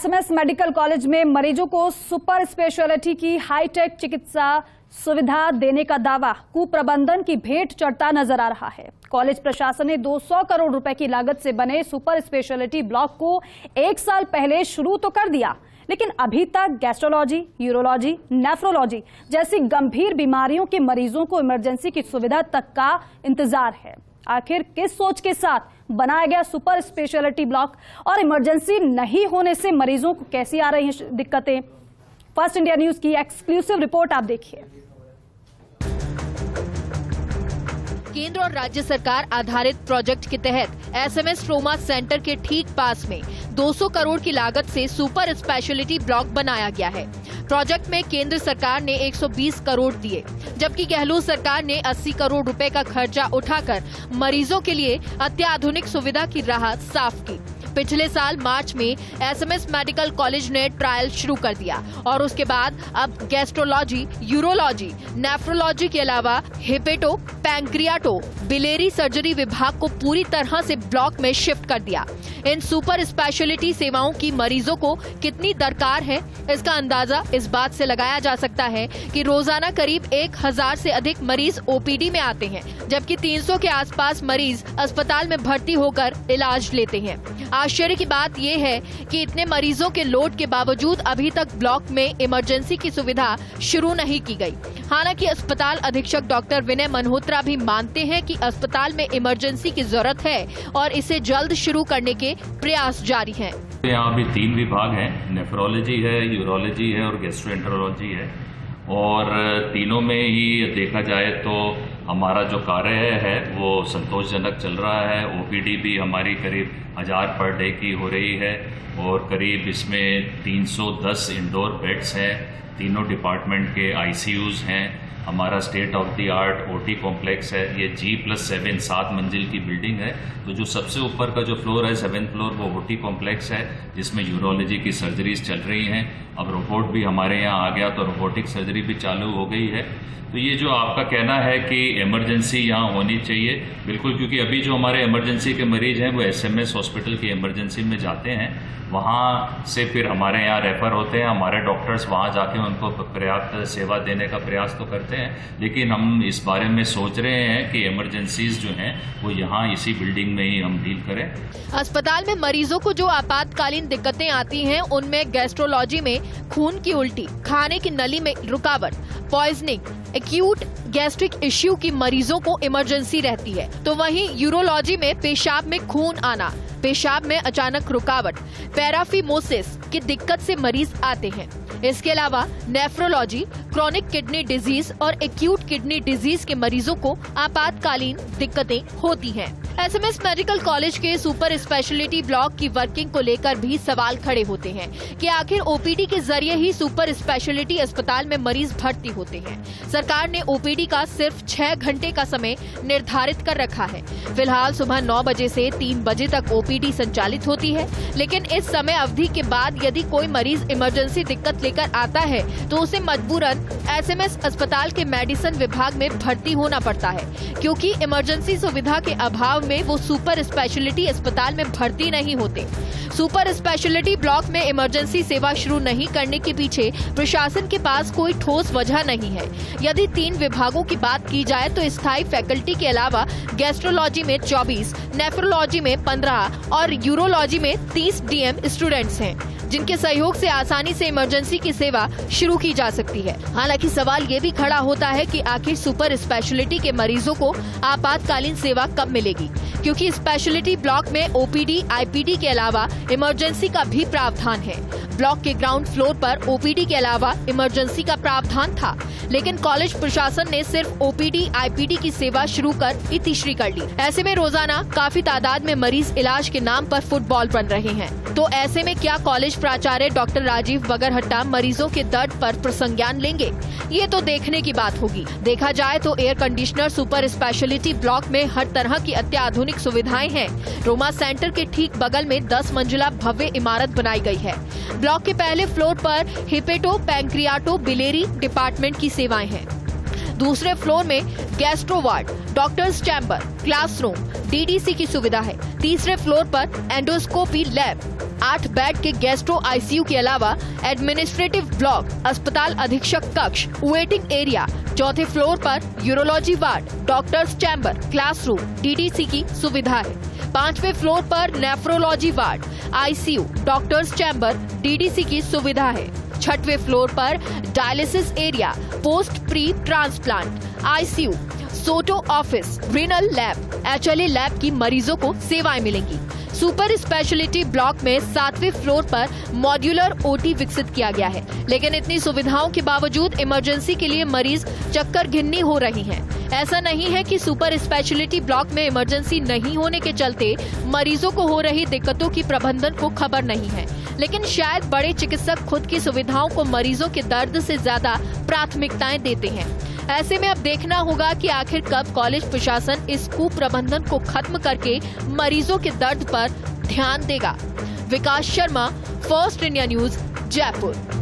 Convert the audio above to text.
SMS medical college में मरीजों को सुपर स्पेशलिटी की हाईटेक चिकित्सा सुविधा देने का दावा कुप्रबंधन की भेंट चढ़ता नजर आ रहा है। कॉलेज प्रशासन ने 200 करोड़ रुपए की लागत से बने सुपर स्पेशलिटी ब्लॉक को 1 साल पहले शुरू तो कर दिया, लेकिन अभी तक गैस्ट्रोलॉजी, यूरोलॉजी, नेफ्रोलॉजी जैसी गंभीर बीमारियों के मरीजों को इमरजेंसी की सुविधा तक का इंतजार है। आखिर किस सोच के साथ बनाया गया सुपर स्पेशलिटी ब्लॉक और इमरजेंसी नहीं होने से मरीजों को कैसी आ रही हैं दिक्कतें? फर्स्ट इंडिया न्यूज की एक्सक्लूसिव रिपोर्ट आप देखिए। केंद्र और राज्य सरकार आधारित प्रोजेक्ट के तहत एसएमएस ट्रोमा सेंटर के ठीक पास में 200 करोड़ की लागत से सुपर स्पेशलिटी ब्लॉक बनाया गया है। प्रोजेक्ट में केंद्र सरकार ने 120 करोड़ दिए, जबकि गहलोत सरकार ने 80 करोड़ रुपए का खर्चा उठाकर मरीजों के लिए अत्याधुनिक सुविधा की राह साफ की। पिछले साल मार्च में एसएमएस मेडिकल कॉलेज ने ट्रायल शुरू कर दिया और उसके बाद अब गैस्ट्रोलॉजी, यूरोलॉजी, नेफ्रोलॉजी के अलावा हेपेटो, पैंक्रियाटो, बिलेरी सर्जरी विभाग को पूरी तरह से ब्लॉक में शिफ्ट कर दिया। इन सुपर स्पेशलिटी सेवाओं की मरीजों को कितनी दरकार है, इसका अंदाजा इस बात से लगाया जा सकता है कि रोजाना करीब 1000 से अधिक मरीज ओपीडी में आते हैं, जबकि 300 के आसपास मरीज अस्पताल में भर्ती होकर इलाज लेते हैं। आश्चर्य की बात यह है कि इतने मरीजों के लोड के बावजूद अभी तक ब्लॉक में इमरजेंसी की सुविधा शुरू नहीं की गई। हालांकि अस्पताल अधीक्षक डॉक्टर विनय मल्होत्रा भी मानते हैं कि अस्पताल में इमरजेंसी की जरूरत है और इसे जल्द शुरू करने के प्रयास जारी हैं। यहाँ भी 3 विभाग हैं, नेफ्रोलॉजी है, यूरोलॉजी है और गैस्ट्रोएंटरोलॉजी है, और तीनों में ही देखा जाए तो हमारा जो कार्य है वो संतोषजनक चल रहा है। ओपीडी भी हमारी करीब 1000 पर डे की हो रही है और करीब इसमें 310 इंडोर बेड्स हैं, तीनों डिपार्टमेंट के आईसीयूज हैं। हमारा state of the art OT complex है। ये G+7 7 मंजिल की बिल्डिंग है। तो जो सबसे ऊपर का जो फ्लोर है 7th फ्लोर, वो ओटी कॉम्प्लेक्स है जिसमें यूरोलॉजी की सर्जरीज चल रही हैं। अब रोबोट भी हमारे यहाँ आ गया तो रोबोटिक सर्जरी भी चालू हो गई है। तो ये जो आपका कहना है कि इमरजेंसी यहाँ होनी चाहिए, बिल्कुल, क्योंकि अभी जो हमारे इमरजेंसी के मरीज हैं वो एसएमएस हॉस्पिटल की इमरजेंसी में जाते हैं, वहाँ से फिर हमारे यहाँ रेफर होते हैं। हमारे डॉक्टर्स वहाँ जाके उनको पर्याप्त सेवा देने का प्रयास तो करते हैं, लेकिन हम इस बारे में सोच रहे हैं कि इमरजेंसीज जो हैं वो यहाँ इसी बिल्डिंग में ही हम डील करें। अस्पताल में मरीजों को जो आपातकालीन दिक्कतें आती हैं उनमें गैस्ट्रोलॉजी में खून की उल्टी, खाने की नली में रुकावट, पॉइजनिंग, एक्यूट गैस्ट्रिक इश्यू की मरीजों को इमरजेंसी रहती है। तो वहीं यूरोलॉजी में पेशाब में खून आना, पेशाब में अचानक रुकावट, पैराफिमोसिस की दिक्कत से मरीज आते हैं। इसके अलावा नेफ्रोलॉजी, क्रॉनिक किडनी डिजीज और एक्यूट किडनी डिजीज के मरीजों को आपातकालीन दिक्कतें होती हैं। एसएमएस मेडिकल कॉलेज के सुपर स्पेशलिटी ब्लॉक की वर्किंग को लेकर भी सवाल खड़े होते हैं कि आखिर ओपीडी के जरिए ही सुपर स्पेशलिटी अस्पताल में मरीज भर्ती होते हैं। सरकार ने ओपीडी का सिर्फ 6 घंटे का समय निर्धारित कर रखा है। फिलहाल सुबह 9 बजे से 3 बजे तक ओपीडी संचालित होती है, लेकिन इस समय अवधि के बाद यदि कोई मरीज इमरजेंसी दिक्कत लेकर आता है तो उसे मजबूरन एसएमएस अस्पताल के मेडिसिन विभाग में भर्ती होना पड़ता है, क्योंकि इमरजेंसी सुविधा के अभाव में वो सुपर स्पेशलिटी अस्पताल में भर्ती नहीं होते। सुपर स्पेशलिटी ब्लॉक में इमरजेंसी सेवा शुरू नहीं करने के पीछे प्रशासन के पास कोई ठोस वजह नहीं है। यदि 3 विभागों की बात की जाए तो स्थायी फैकल्टी के अलावा गैस्ट्रोलॉजी में 24, नेफ्रोलॉजी में 15 और यूरोलॉजी में 30 डीएम स्टूडेंट्स हैं, जिनके सहयोग से आसानी से इमरजेंसी की सेवा शुरू की जा सकती है। हालांकि सवाल ये भी खड़ा होता है कि आखिर सुपर स्पेशलिटी के मरीजों को आपातकालीन सेवा कब मिलेगी, क्योंकि स्पेशलिटी ब्लॉक में ओपीडी, आईपीडी के अलावा इमरजेंसी का भी प्रावधान है। ब्लॉक के ग्राउंड फ्लोर पर ओपीडी के अलावा इमरजेंसी का प्रावधान था, लेकिन कॉलेज प्रशासन ने सिर्फ ओपीडी, आईपीडी की सेवा शुरू कर इतिश्री कर ली। ऐसे में रोजाना काफी तादाद में मरीज इलाज के नाम पर फुटबॉल बन रहे हैं। तो ऐसे में क्या कॉलेज प्राचार्य डॉक्टर राजीव बगरहट्टा मरीजों के दर्द पर प्रसंज्ञान लेंगे? ये तो देखने की बात होगी। देखा जाए तो air conditioner super speciality block में हर तरह की अत्याधुनिक सुविधाएं हैं। रोमा सेंटर के ठीक बगल में 10 मंजिला भव्य इमारत बनाई गई है। ब्लॉक के पहले फ्लोर पर हेपेटो, पैंक्रियाटो, बिलेरी डिपार्टमेंट की सेवाएं हैं। दूसरे फ्लोर में gastro ward, doctors chamber, classroom, DDC की सुविधा है। तीसरे फ्लोर पर एंडोस्कोपी लैब, 8 बेड के गैस्ट्रो आईसीयू के अलावा एडमिनिस्ट्रेटिव ब्लॉक, अस्पताल अधीक्षक कक्ष, वेटिंग एरिया। चौथे फ्लोर पर urology ward, doctors chamber, classroom, DDC की सुविधा है। 5वें फ्लोर पर nephrology ward, ICU, doctors chamber, DDC की सुविधा है। 6वें फ्लोर पर dialysis area, post pre transplant, ICU, SOTTO office, renal lab, HLA lab की मरीजों को सेवाएं मिलेंगी। सुपर स्पेशलिटी ब्लॉक में 7वें फ्लोर पर मॉड्यूलर ओटी विकसित किया गया है, लेकिन इतनी सुविधाओं के बावजूद इमरजेंसी के लिए मरीज चक्कर घिन्नी हो रही हैं। ऐसा नहीं है कि सुपर स्पेशलिटी ब्लॉक में इमरजेंसी नहीं होने के चलते मरीजों को हो रही दिक्कतों की प्रबंधन को खबर नहीं है, लेकिन शायद बड़े चिकित्सक खुद की सुविधाओं को मरीजों के दर्द से ज्यादा प्राथमिकताएं देते हैं। ऐसे में अब देखना होगा कि आखिर कब कॉलेज प्रशासन इस कुप्रबंधन को खत्म करके मरीजों के दर्द पर ध्यान देगा। Vikas Sharma, first India news, Jaipur.